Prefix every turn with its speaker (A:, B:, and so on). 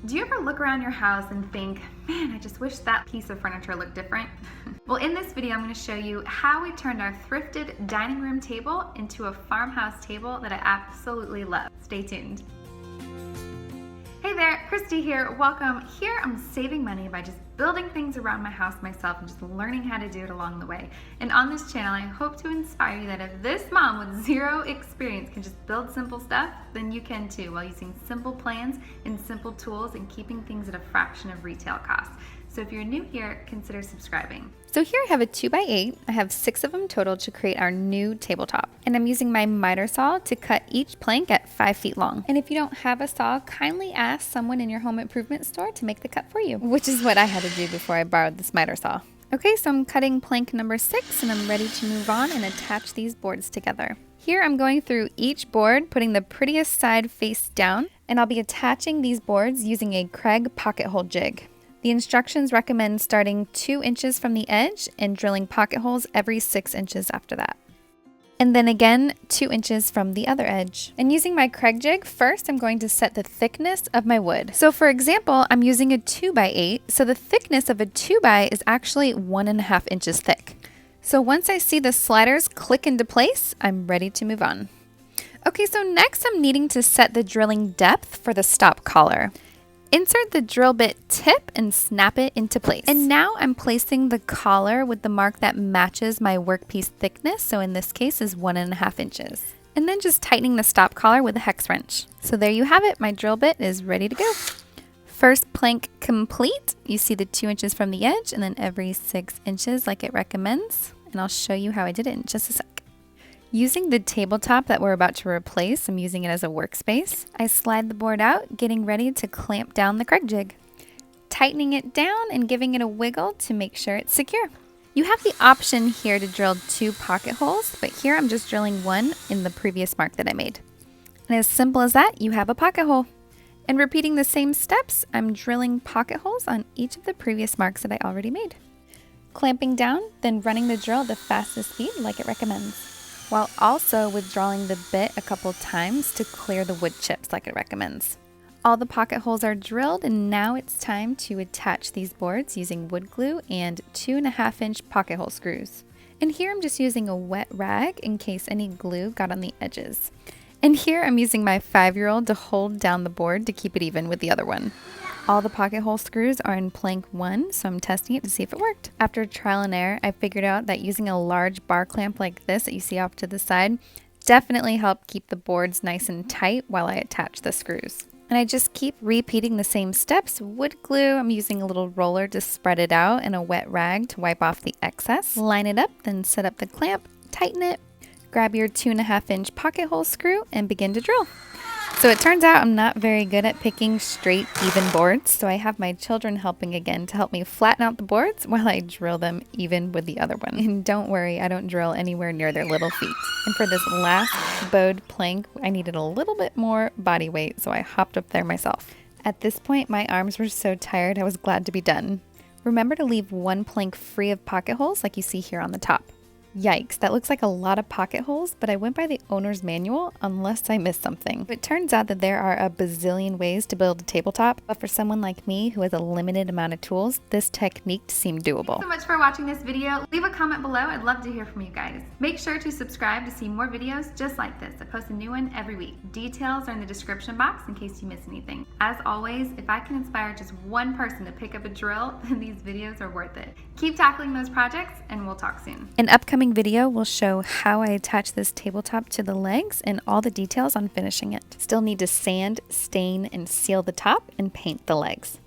A: Do you ever look around your house and think, man, I just wish that piece of furniture looked different? Well, in this video, I'm going to show you how we turned our thrifted dining room table into a farmhouse table that I absolutely love. Stay tuned. Hey there, Kristy here. Welcome. Here I'm saving money by just building things around my house myself and just learning how to do it along the way. And on this channel, I hope to inspire you that if this mom with zero experience can just build simple stuff, then you can too, while using simple plans and simple tools and keeping things at a fraction of retail cost. So if you're new here, consider subscribing.
B: So here I have a 2x8. I have 6 of them total to create our new tabletop. And I'm using my miter saw to cut each plank at 5 feet long. And if you don't have a saw, kindly ask someone in your home improvement store to make the cut for you, which is what I had to do before I borrowed this miter saw. Okay, so I'm cutting plank number 6 and I'm ready to move on and attach these boards together. Here I'm going through each board, putting the prettiest side face down, and I'll be attaching these boards using a Kreg pocket hole jig. The instructions recommend starting 2 inches from the edge and drilling pocket holes every 6 inches after that. And then again, 2 inches from the other edge. And using my Kreg jig, first I'm going to set the thickness of my wood. So for example, I'm using a 2x8, so the thickness of a 2x is actually 1.5 inches thick. So once I see the sliders click into place, I'm ready to move on. Okay, so next I'm needing to set the drilling depth for the stop collar. Insert the drill bit tip and snap it into place. And now I'm placing the collar with the mark that matches my workpiece thickness, so in this case is 1.5 inches. And then just tightening the stop collar with a hex wrench. So there you have it, my drill bit is ready to go. First plank complete. You see the 2 inches from the edge and then every 6 inches like it recommends. And I'll show you how I did it in just a sec. Using the tabletop that we're about to replace, I'm using it as a workspace. I slide the board out, getting ready to clamp down the Kreg jig. Tightening it down and giving it a wiggle to make sure it's secure. You have the option here to drill 2 pocket holes, but here I'm just drilling 1 in the previous mark that I made. And as simple as that, you have a pocket hole. And repeating the same steps, I'm drilling pocket holes on each of the previous marks that I already made. Clamping down, then running the drill at the fastest speed like it recommends, while also withdrawing the bit a couple times to clear the wood chips like it recommends. All the pocket holes are drilled and now it's time to attach these boards using wood glue and 2.5-inch pocket hole screws. And here I'm just using a wet rag in case any glue got on the edges. And here I'm using my 5-year-old to hold down the board to keep it even with the other one. All the pocket hole screws are in plank 1, so I'm testing it to see if it worked. After trial and error, I figured out that using a large bar clamp like this that you see off to the side definitely helped keep the boards nice and tight while I attach the screws. And I just keep repeating the same steps. Wood glue, I'm using a little roller to spread it out and a wet rag to wipe off the excess. Line it up, then set up the clamp, tighten it, grab your 2.5-inch pocket hole screw and begin to drill. So it turns out I'm not very good at picking straight, even boards, so I have my children helping again to help me flatten out the boards while I drill them even with the other one. And don't worry, I don't drill anywhere near their little feet. And for this last bowed plank, I needed a little bit more body weight, so I hopped up there myself. At this point, my arms were so tired I was glad to be done. Remember to leave 1 plank free of pocket holes like you see here on the top. Yikes, that looks like a lot of pocket holes, but I went by the owner's manual unless I missed something. It turns out that there are a bazillion ways to build a tabletop, but for someone like me who has a limited amount of tools, this technique seemed doable.
A: Thanks so much for watching this video. Leave a comment below. I'd love to hear from you guys. Make sure to subscribe to see more videos just like this. I post a new one every week. Details are in the description box in case you miss anything. As always, if I can inspire just one person to pick up a drill, then these videos are worth it. Keep tackling those projects and we'll talk soon.
B: An upcoming video will show how I attach this tabletop to the legs and all the details on finishing it. Still need to sand, stain, and seal the top and paint the legs.